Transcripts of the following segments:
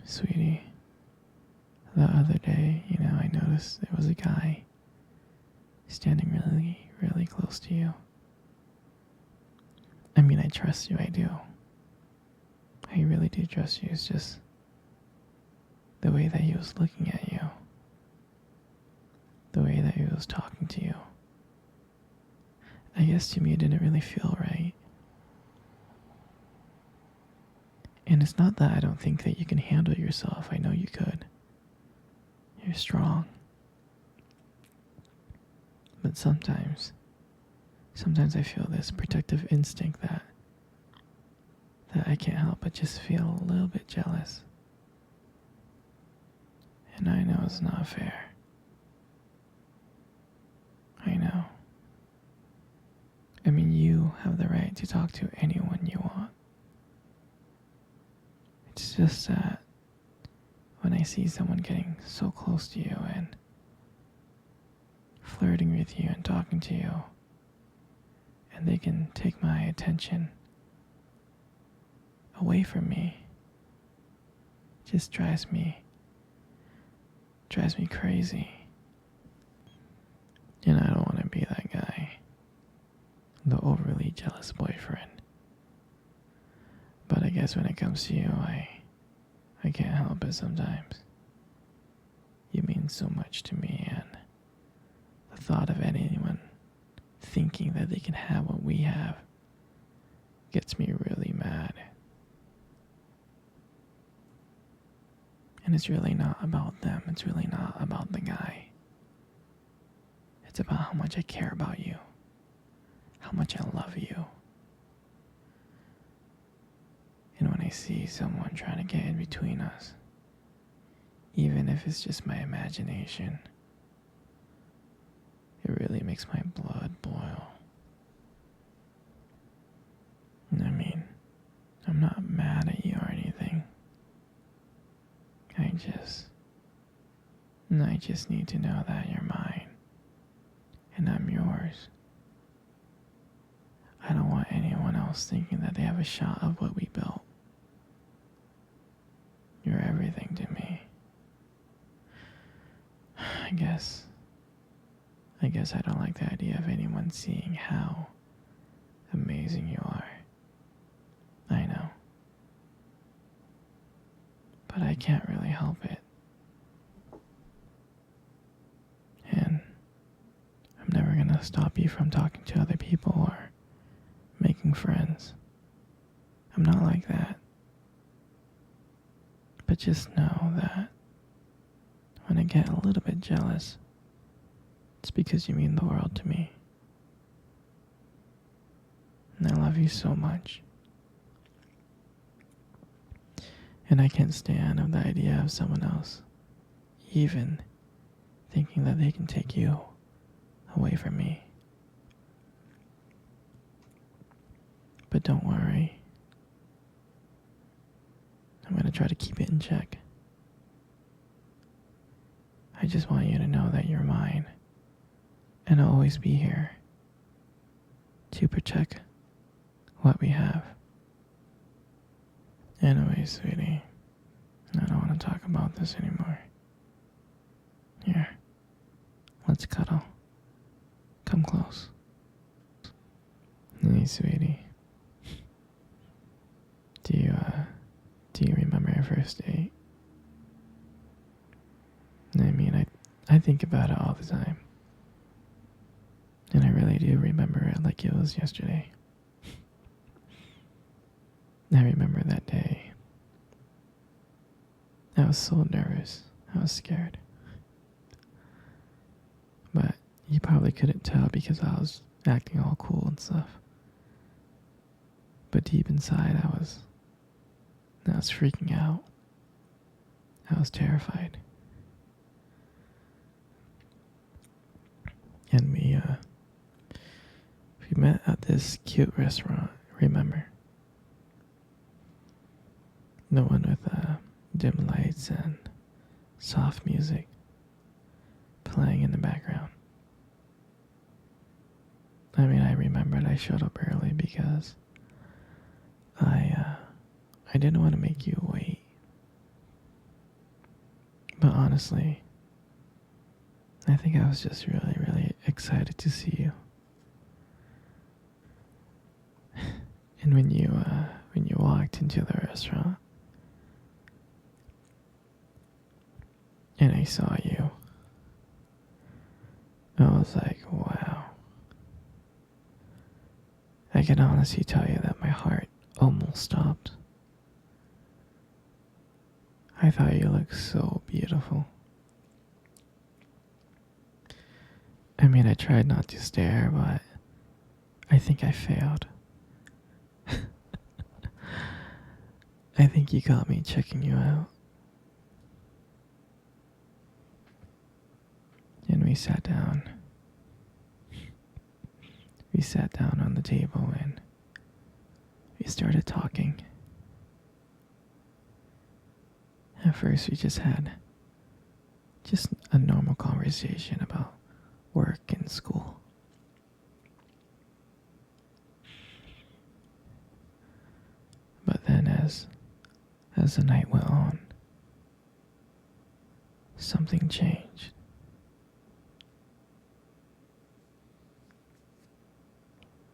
Sweetie, the other day, I noticed there was a guy standing really, really close to you. I mean, I trust you, I do. I really do trust you. It's just the way that he was looking at you, the way that he was talking to you. I guess to me it didn't really feel right. And it's not that I don't think that you can handle yourself. I know you could. You're strong. But sometimes I feel this protective instinct that I can't help but just feel a little bit jealous. And I know it's not fair. I know. I mean, you have the right to talk to anyone you want. It's just that when I see someone getting so close to you and flirting with you and talking to you, and they can take my attention away from me, it just drives me crazy. And I don't want to be that guy, the overly jealous boyfriend. But I guess when it comes to you, I can't help it sometimes. You mean so much to me, and the thought of anyone thinking that they can have what we have gets me really mad. And it's really not about them. It's really not about the guy. It's about how much I care about you, how much I love you. And when I see someone trying to get in between us, even if it's just my imagination, it really makes my blood boil. And I mean, I'm not mad at you or anything. I just need to know that you're mine, and I'm yours. I don't want anyone else thinking that they have a shot of what we built. You're everything to me. I guess I don't like the idea of anyone seeing how amazing you are. I know. But I can't really help it. And I'm never gonna stop you from talking to other people or making friends. I'm not like that. But just know that when I get a little bit jealous, it's because you mean the world to me. And I love you so much. And I can't stand the idea of someone else even thinking that they can take you away from me. But don't worry. I'm going to try to keep it in check. I just want you to know that you're mine. And I'll always be here to protect what we have. Anyway, sweetie, I don't want to talk about this anymore. Here, let's cuddle. Come close. Hey, sweetie. Do you remember our first date? I mean, I think about it all the time. And I really do remember it like it was yesterday. I remember that day. I was so nervous. I was scared. But you probably couldn't tell because I was acting all cool and stuff. But deep inside, I was freaking out. I was terrified. And we met at this cute restaurant, remember? The one with dim lights and soft music playing in the background. I mean, I remembered I showed up early because I didn't want to make you wait. But honestly, I think I was just really, really excited to see you. And when you walked into the restaurant and I saw you, I was like, wow. I can honestly tell you that my heart almost stopped. I thought you looked so beautiful. I mean, I tried not to stare, but I think I failed. I think you got me checking you out. And we sat down. We sat down on the table and we started talking. At first, we just had just a normal conversation about work and school. But then as the night went on, something changed.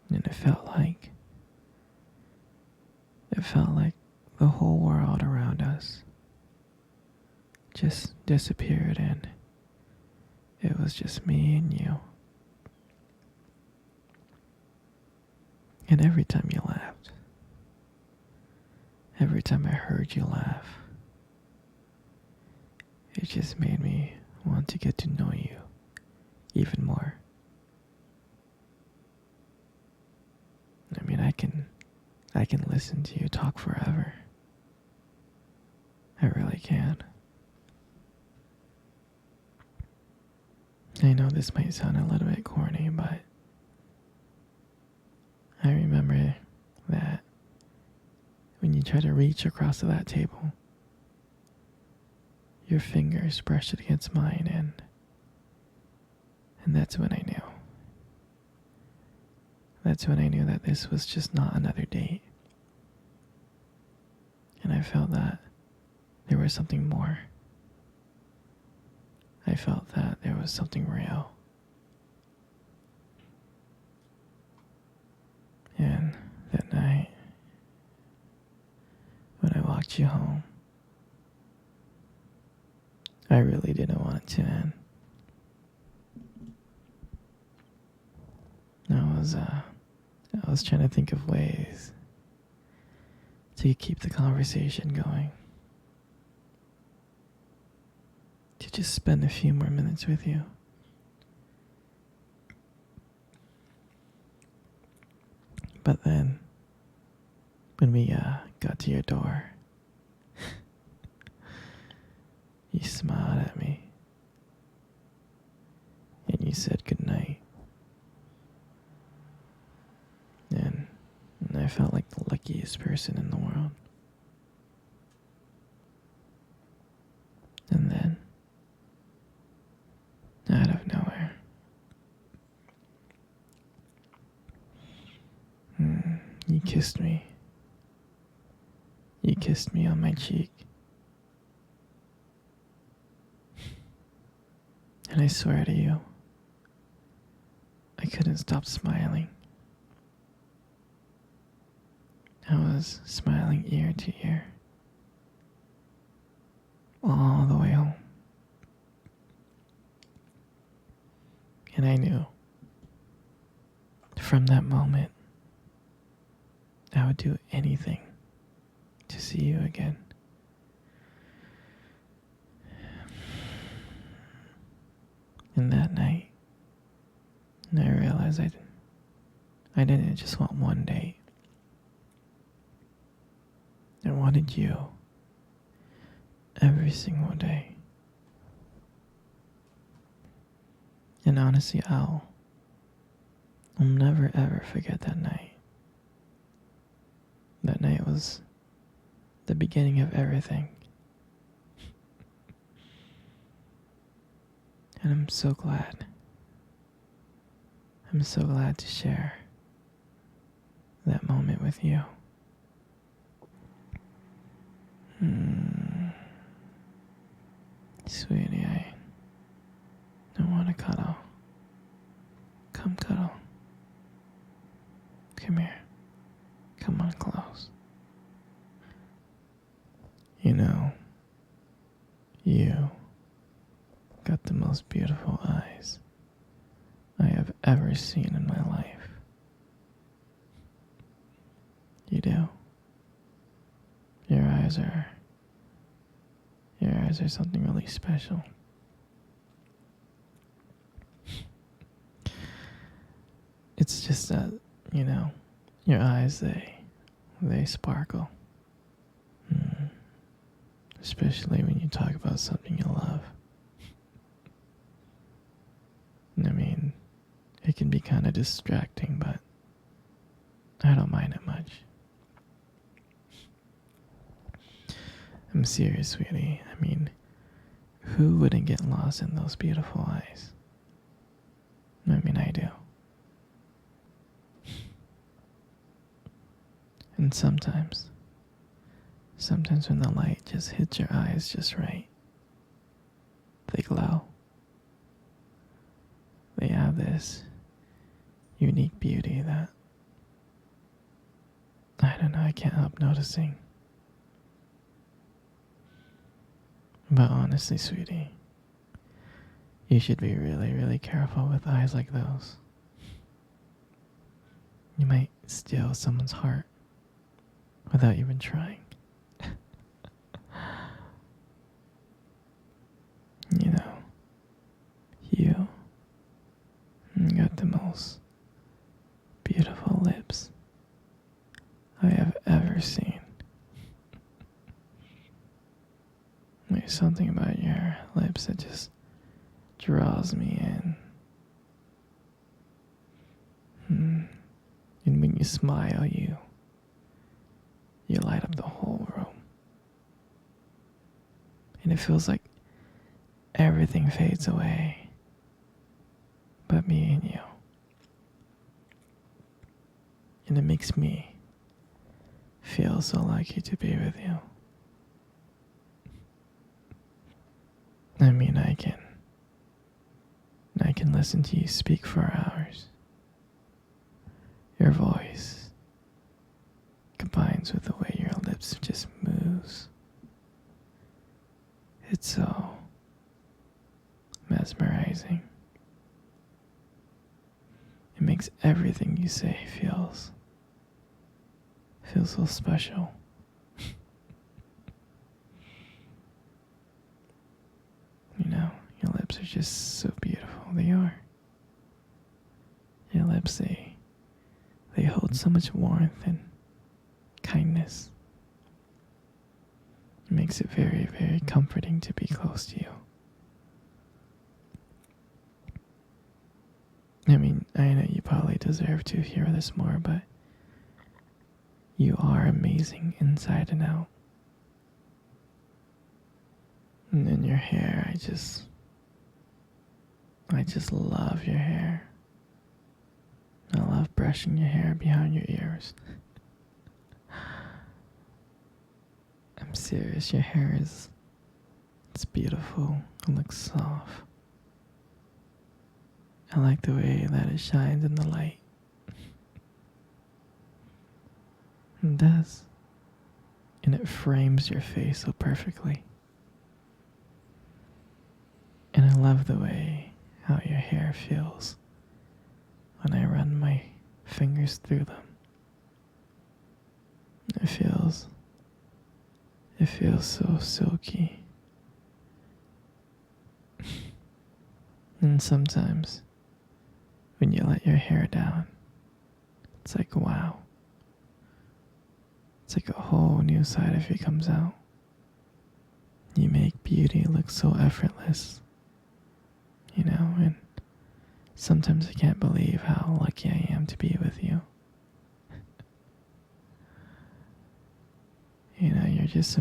And it felt like the whole world around us just disappeared and it was just me and you. And every time you laughed, every time I heard you laugh, it just made me want to get to know you even more. I mean, I can listen to you talk forever. I really can. I know this might sound a little bit corny, but I remember that when you try to reach across to that table, your fingers brushed against mine and that's when I knew. That's when I knew that this was just not another date. And I felt that there was something more. I felt that there was something real. And that night, when I walked you home, I really didn't want it to end. I was trying to think of ways to keep the conversation going. To just spend a few more minutes with you. But then, when we got to your door, you smiled at me. And you said goodnight. And I felt like the luckiest person in the world. And then, out of nowhere, you kissed me. You kissed me on my cheek. And I swear to you, I couldn't stop smiling. I was smiling ear to ear, all the way home. And I knew, from that moment, I would do anything to see you again. And that night, I realized I didn't just want one date. I wanted you every single day. And honestly, I'll never ever forget that night. That night was the beginning of everything. And I'm so glad. I'm so glad to share that moment with you. Sweet. You know, you got the most beautiful eyes I have ever seen in my life. You do. Your eyes are your eyes are something really special. It's just that, you know, your eyes they sparkle. Mm. Especially when you talk about something you love. I mean, it can be kind of distracting, but I don't mind it much. I'm serious, sweetie. I mean, who wouldn't get lost in those beautiful eyes? I mean, I do. And sometimes when the light just hits your eyes just right, they glow. They have this unique beauty that, I don't know, I can't help noticing. But honestly, sweetie, you should be really, really careful with eyes like those. You might steal someone's heart without even trying. You know, you got the most beautiful lips I have ever seen. There's something about your lips that just draws me in. And when you smile, you light up the whole room. And it feels like everything fades away but me and you. And it makes me feel so lucky to be with you. I mean, I can listen to you speak for hours. Your voice combines with the way your lips just moves. It's so mesmerizing. It makes everything you say feels so special. You know, your lips are just so beautiful. They are. Your lips, they hold so much warmth and kindness. It makes it very, very comforting to be close to you. I mean, I know you probably deserve to hear this more, but you are amazing inside and out. And then your hair, I just love your hair. I love brushing your hair behind your ears. I'm serious, your hair it's beautiful. It looks soft. I like the way that it shines in the light. It does. And it frames your face so perfectly. And I love the way how your hair feels when I run my fingers through them. It feels so silky. And sometimes when you let your hair down, it's like, wow. It's like a whole new side of you comes out. You make beauty look so effortless. You know, and sometimes I can't believe how lucky I am to be with you. You know, you're just